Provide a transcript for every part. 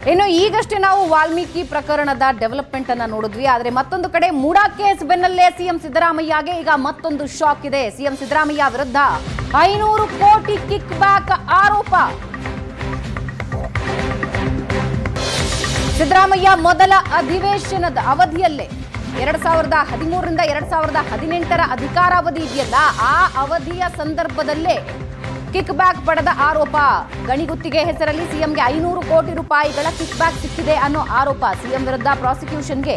ಇನ್ನು ಈಗಷ್ಟೇ ನಾವು ವಾಲ್ಮೀಕಿ ಪ್ರಕರಣದ ಡೆವಲಪ್ಮೆಂಟ್ ಅನ್ನ ನೋಡಿದ್ವಿ. ಆದರೆ ಮತ್ತೊಂದು ಕಡೆ ಮೂಡಾ ಕೇಸ್ ಬೆನ್ನಲ್ಲೇ ಸಿಎಂ ಸಿದ್ದರಾಮಯ್ಯಗೆ ಈಗ ಮತ್ತೊಂದು ಶಾಕ್ ಇದೆ. ಸಿಎಂ ಸಿದ್ದರಾಮಯ್ಯ ವಿರುದ್ಧ 500 ಕೋಟಿ ಕಿಕ್ ಬ್ಯಾಕ್ ಆರೋಪ. ಸಿದ್ದರಾಮಯ್ಯ ಮೊದಲ ಅಧಿವೇಶನದ ಅವಧಿಯಲ್ಲೇ 2013ರಿಂದ 2018 ಅಧಿಕಾರಾವಧಿ ಇದೆಯಲ್ಲ, ಆ ಅವಧಿಯ ಸಂದರ್ಭದಲ್ಲೇ ಕಿಕ್ ಬ್ಯಾಕ್ ಪಡೆದ ಆರೋಪ. ಗಣಿಗುತ್ತಿಗೆ ಹೆಸರಲ್ಲಿ ಸಿಎಂಗೆ 500 ಕೋಟಿ ರೂಪಾಯಿಗಳ ಕಿಕ್ ಬ್ಯಾಕ್ ಸಿಕ್ಕಿದೆ ಅನ್ನೋ ಆರೋಪ. ಸಿಎಂ ವಿರುದ್ಧ ಪ್ರಾಸಿಕ್ಯೂಷನ್ಗೆ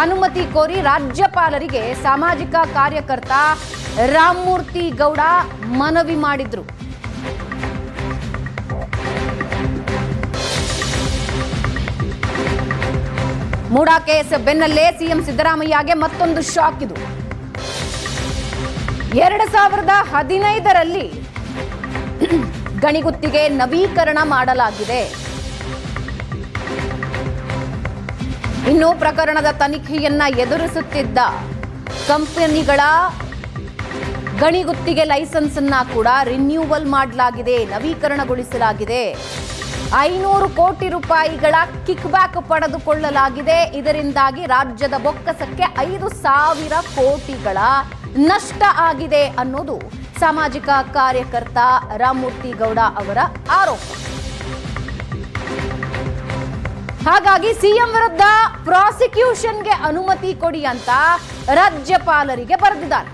ಅನುಮತಿ ಕೋರಿ ರಾಜ್ಯಪಾಲರಿಗೆ ಸಾಮಾಜಿಕ ಕಾರ್ಯಕರ್ತ ರಾಮಮೂರ್ತಿ ಗೌಡ ಮನವಿ ಮಾಡಿದ್ರು. ಮೂಡಾ ಕೇಸ್ ಬೆನ್ನಲ್ಲೇ ಸಿಎಂ ಸಿದ್ದರಾಮಯ್ಯಗೆ ಮತ್ತೊಂದು ಶಾಕ್ ಇದು. 2015ರಲ್ಲಿ ಗಣಿಗುತ್ತಿಗೆ ನವೀಕರಣ ಮಾಡಲಾಗಿದೆ. ಇನ್ನು ಪ್ರಕರಣದ ತನಿಖೆಯನ್ನ ಎದುರಿಸುತ್ತಿದ್ದ ಕಂಪನಿಗಳ ಗಣಿಗುತ್ತಿಗೆ ಲೈಸೆನ್ಸ್ ಅನ್ನ ಕೂಡ ರಿನ್ಯೂವಲ್ ಮಾಡಲಾಗಿದೆ, ನವೀಕರಣಗೊಳಿಸಲಾಗಿದೆ. 500 ಕೋಟಿ ರೂಪಾಯಿಗಳ ಕಿಕ್ ಬ್ಯಾಕ್ ಪಡೆದುಕೊಳ್ಳಲಾಗಿದೆ. ಇದರಿಂದಾಗಿ ರಾಜ್ಯದ ಬೊಕ್ಕಸಕ್ಕೆ 5,000 ಕೋಟಿಗಳ ನಷ್ಟ ಆಗಿದೆ ಅನ್ನೋದು ಸಾಮಾಜಿಕ ಕಾರ್ಯಕರ್ತ ರಾಮಮೂರ್ತಿ ಗೌಡ ಅವರ ಆರೋಪ. ಹಾಗಾಗಿ ಸಿಎಂ ವಿರುದ್ಧ ಪ್ರಾಸಿಕ್ಯೂಷನ್ಗೆ ಅನುಮತಿ ಕೊಡಿ ಅಂತ ರಾಜ್ಯಪಾಲರಿಗೆ ಬರೆದಿದ್ದಾರೆ.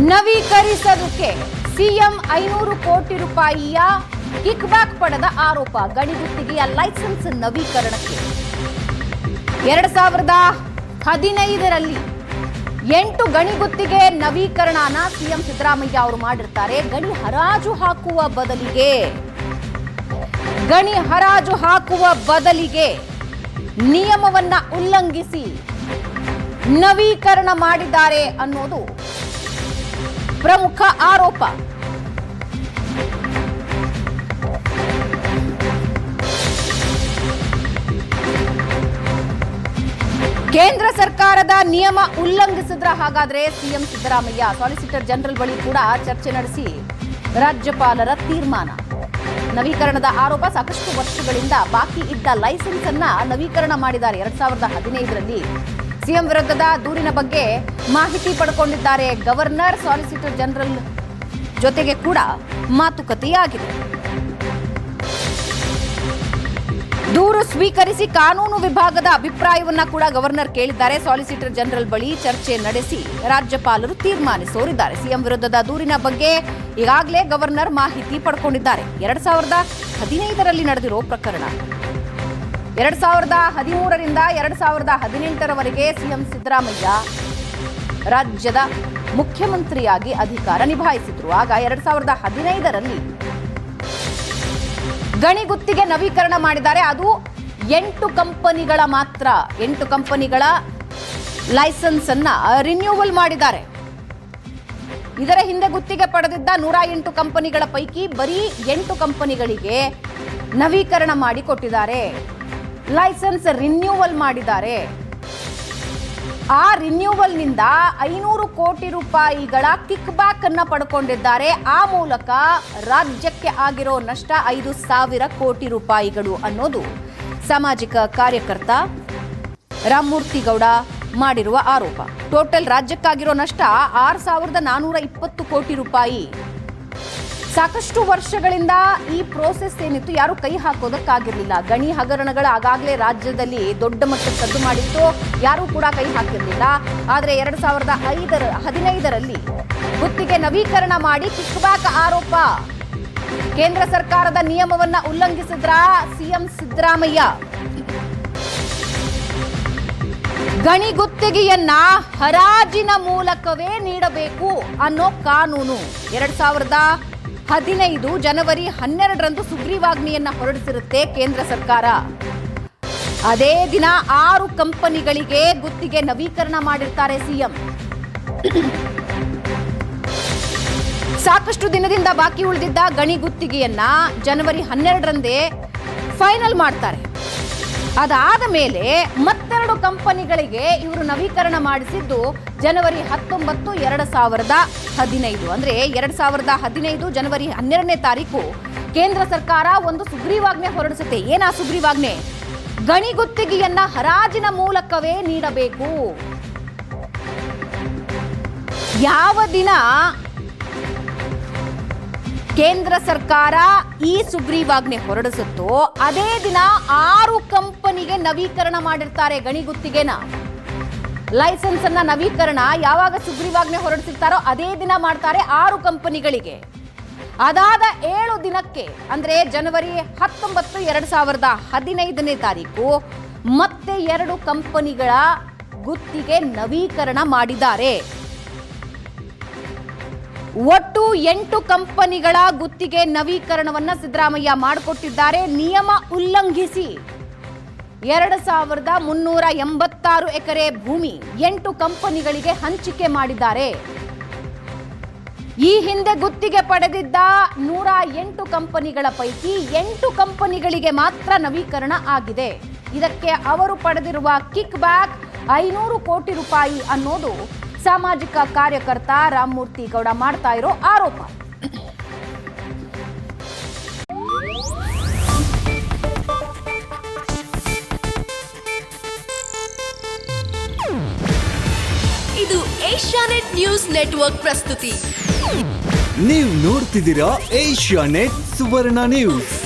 ನವೀಕರಿಸೋದಕ್ಕೆ ಸಿಎಂ 500 ಕೋಟಿ ರೂಪಾಯಿಯ ಕಿಕ್ ಬ್ಯಾಕ್ ಪಡೆದ ಆರೋಪ. ಗಣಿಗುತ್ತಿಗೆಯ ಲೈಸೆನ್ಸ್ ನವೀಕರಣಕ್ಕೆ 2015ರಲ್ಲಿ 8 ಗಣಿಗುತ್ತಿಗೆ ನವೀಕರಣನ ಸಿಎಂ ಸಿದ್ದರಾಮಯ್ಯ ಅವರು ಮಾಡಿರ್ತಾರೆ. ಗಣಿ ಹರಾಜು ಹಾಕುವ ಬದಲಿಗೆ ನಿಯಮವನ್ನ ಉಲ್ಲಂಘಿಸಿ ನವೀಕರಣ ಮಾಡಿದ್ದಾರೆ ಅನ್ನೋದು ಪ್ರಮುಖ ಆರೋಪ. ಕೇಂದ್ರ ಸರ್ಕಾರದ ನಿಯಮ ಉಲ್ಲಂಘಿಸಿದ್ರ ಹಾಗಾದ್ರೆ ಸಿಎಂ ಸಿದ್ದರಾಮಯ್ಯ ಸಾಲಿಸಿಟರ್ ಜನರಲ್ ಬಳಿ ಕೂಡ ಚರ್ಚೆ ನಡೆಸಿ ರಾಜ್ಯಪಾಲರ ತೀರ್ಮಾನ. ನವೀಕರಣದ ಆರೋಪ. ಸಾಕಷ್ಟು ವರ್ಷಗಳಿಂದ ಬಾಕಿ ಇದ್ದ ಲೈಸೆನ್ಸ್ ಅನ್ನ ನವೀಕರಣ ಮಾಡಿದ್ದಾರೆ. 2015ರಲ್ಲಿ ಸಿಎಂ ವಿರುದ್ಧದ ದೂರಿನ ಬಗ್ಗೆ ಮಾಹಿತಿ ಪಡ್ಕೊಂಡಿದ್ದಾರೆ ಗವರ್ನರ್. ಸಾಲಿಸಿಟರ್ ಜನರಲ್ ಜೊತೆಗೆ ಕೂಡ ಮಾತುಕತೆಯಾಗಿದೆ. ದೂರು ಸ್ವೀಕರಿಸಿ ಕಾನೂನು ವಿಭಾಗದ ಅಭಿಪ್ರಾಯವನ್ನ ಕೂಡ ಗವರ್ನರ್ ಕೇಳಿದ್ದಾರೆ. ಸಾಲಿಸಿಟರ್ ಜನರಲ್ ಬಳಿ ಚರ್ಚೆ ನಡೆಸಿ ರಾಜ್ಯಪಾಲರು ತೀರ್ಮಾನಿಸೋರಿದ್ದಾರೆ. ಸಿಎಂ ವಿರುದ್ಧದ ದೂರಿನ ಬಗ್ಗೆ ಈಗಾಗಲೇ ಗವರ್ನರ್ ಮಾಹಿತಿ ಪಡ್ಕೊಂಡಿದ್ದಾರೆ. 2015ರಲ್ಲಿ ನಡೆದಿರೋ ಪ್ರಕರಣ. 2013ರಿಂದ 2018ರವರೆಗೆ ಸಿಎಂ ಸಿದ್ದರಾಮಯ್ಯ ರಾಜ್ಯದ ಮುಖ್ಯಮಂತ್ರಿಯಾಗಿ ಅಧಿಕಾರ ನಿಭಾಯಿಸಿದ್ರು. ಆಗ 2015ರಲ್ಲಿ ಗಣಿಗುತ್ತಿಗೆ ನವೀಕರಣ ಮಾಡಿದ್ದಾರೆ. ಅದು 8 ಕಂಪನಿಗಳ ಮಾತ್ರ. 8 ಕಂಪನಿಗಳ ಲೈಸೆನ್ಸ್ ಅನ್ನ ರಿನ್ಯೂವಲ್ ಮಾಡಿದ್ದಾರೆ. ಇದರ ಹಿಂದೆ ಗುತ್ತಿಗೆ ಪಡೆದಿದ್ದ 108 ಕಂಪನಿಗಳ ಪೈಕಿ ಬರೀ 8 ಕಂಪನಿಗಳಿಗೆ ನವೀಕರಣ ಮಾಡಿ ಕೊಟ್ಟಿದ್ದಾರೆ, ಲೈಸೆನ್ಸ್ ರಿನ್ಯೂವಲ್ ಮಾಡಿದ್ದಾರೆ. ಆ ರಿನ್ಯೂವಲ್ನಿಂದ 500 ಕೋಟಿ ರೂಪಾಯಿಗಳ ಕಿಕ್ ಬ್ಯಾಕ್ ಅನ್ನ ಪಡ್ಕೊಂಡಿದ್ದಾರೆ. ಆ ಮೂಲಕ ರಾಜ್ಯಕ್ಕೆ ಆಗಿರೋ ನಷ್ಟ 5,000 ಕೋಟಿ ರೂಪಾಯಿಗಳು ಅನ್ನೋದು ಸಾಮಾಜಿಕ ಕಾರ್ಯಕರ್ತ ರಾಮಮೂರ್ತಿ ಗೌಡ ಮಾಡಿರುವ ಆರೋಪ. ಟೋಟಲ್ ರಾಜ್ಯಕ್ಕಾಗಿರೋ ನಷ್ಟ 6,420 ಕೋಟಿ ರೂಪಾಯಿ. ಸಾಕಷ್ಟು ವರ್ಷಗಳಿಂದ ಈ ಪ್ರೋಸೆಸ್ ಏನಿತ್ತು ಯಾರು ಕೈ ಹಾಕೋದಕ್ಕಾಗಿರಲಿಲ್ಲ. ಗಣಿ ಹಗರಣಗಳ ಆಗಾಗಲೇ ರಾಜ್ಯದಲ್ಲಿ ದೊಡ್ಡ ಮಟ್ಟದ ಸದ್ದು ಮಾಡಿತ್ತು, ಯಾರೂ ಕೂಡ ಕೈ ಹಾಕಿರಲಿಲ್ಲ. ಆದರೆ 2015ರಲ್ಲಿ ಗುತ್ತಿಗೆ ನವೀಕರಣ ಮಾಡಿ ಕಿಕ್ ಬ್ಯಾಕ್ ಆರೋಪ. ಕೇಂದ್ರ ಸರ್ಕಾರದ ನಿಯಮವನ್ನ ಉಲ್ಲಂಘಿಸಿದ್ರ ಸಿಎಂ ಸಿದ್ದರಾಮಯ್ಯ. ಗಣಿ ಗುತ್ತಿಗೆಯನ್ನ ಹರಾಜಿನ ಮೂಲಕವೇ ನೀಡಬೇಕು ಅನ್ನೋ ಕಾನೂನು 2015 ಜನವರಿ 12ರಂದು ಸುಗ್ರೀವಾಜ್ಞೆಯನ್ನ ಹೊರಡಿಸಿರುತ್ತೆ ಕೇಂದ್ರ ಸರ್ಕಾರ. ಅದೇ ದಿನ 6 ಕಂಪನಿಗಳಿಗೆ ಗುತ್ತಿಗೆ ನವೀಕರಣ ಮಾಡಿರ್ತಾರೆ ಸಿಎಂ. ಸಾಕಷ್ಟು ದಿನದಿಂದ ಬಾಕಿ ಉಳಿದಿದ್ದ ಗಣಿ ಗುತ್ತಿಗೆಯನ್ನ ಜನವರಿ 12ರಂದೇ ಫೈನಲ್ ಮಾಡ್ತಾರೆ. ಅದಾದ ಮೇಲೆ ಮತ್ತೆರಡು ಕಂಪನಿಗಳಿಗೆ ಇವರು ನವೀಕರಣ ಮಾಡಿಸಿದ್ದು ಜನವರಿ 19, 2015. ಅಂದ್ರೆ 2015 ಜನವರಿ 12ನೇ ತಾರೀಕು ಕೇಂದ್ರ ಸರ್ಕಾರ ಒಂದು ಸುಗ್ರೀವಾಜ್ಞೆ ಹೊರಡಿಸುತ್ತೆ. ಏನಾ ಸುಗ್ರೀವಾಜ್ಞೆ? ಗಣಿ ಗುತ್ತಿಗೆಯನ್ನ ಹರಾಜಿನ ಮೂಲಕವೇ ನೀಡಬೇಕು. ಯಾವ ದಿನ ಕೇಂದ್ರ ಸರ್ಕಾರ ಈ ಸುಗ್ರೀವಾಜ್ಞೆ ಹೊರಡಿಸುತ್ತೋ ಅದೇ ದಿನ 6 ಕಂಪನಿಗೆ ನವೀಕರಣ ಮಾಡಿರ್ತಾರೆ ಗಣಿ ಗುತ್ತಿಗೆನ. ಲೈಸೆನ್ಸ್ ಅನ್ನ ನವೀಕರಣ ಯಾವಾಗ ಸುಗ್ರೀವಾಜ್ಞೆ ಹೊರಡಿಸಿರ್ತಾರೋ ಅದೇ ದಿನ ಮಾಡ್ತಾರೆ 6 ಕಂಪನಿಗಳಿಗೆ. ಅದಾದ 7 ದಿನಕ್ಕೆ ಅಂದ್ರೆ ಜನವರಿ 19, 2015ನೇ ತಾರೀಕು ಮತ್ತೆ 2 ಕಂಪನಿಗಳ ಗುತ್ತಿಗೆ ನವೀಕರಣ ಮಾಡಿದ್ದಾರೆ. ಒಟ್ಟು 8 ಕಂಪನಿಗಳ ಗುತ್ತಿಗೆ ನವೀಕರಣವನ್ನ ಸಿದ್ದರಾಮಯ್ಯ ಮಾಡಿಕೊಟ್ಟಿದ್ದಾರೆ. ನಿಯಮ ಉಲ್ಲಂಘಿಸಿ 2386 ಎಕರೆ ಭೂಮಿ 8 ಕಂಪನಿಗಳಿಗೆ ಹಂಚಿಕೆ ಮಾಡಿದ್ದಾರೆ. ಈ ಹಿಂದೆ ಗುತ್ತಿಗೆ ಪಡೆದಿದ್ದ 108 ಕಂಪನಿಗಳ ಪೈಕಿ 8 ಕಂಪನಿಗಳಿಗೆ ಮಾತ್ರ ನವೀಕರಣ ಆಗಿದೆ. ಇದಕ್ಕೆ ಅವರು ಪಡೆದಿರುವ ಕಿಕ್ ಬ್ಯಾಕ್ 500 ಕೋಟಿ ರೂಪಾಯಿ ಅನ್ನೋದು ಸಾಮಾಜಿಕ ಕಾರ್ಯಕರ್ತ ರಾಮಮೂರ್ತಿ ಗೌಡ ಮಾಡ್ತಾ ಇರೋ ಆರೋಪ. ಇದು ಏಷ್ಯಾನೆಟ್ ನ್ಯೂಸ್ ನೆಟ್ವರ್ಕ್ ಪ್ರಸ್ತುತಿ. ನೀವು ನೋಡ್ತಿದ್ದೀರಾ ಏಷ್ಯಾನೆಟ್ ಸುವರ್ಣ ನ್ಯೂಸ್.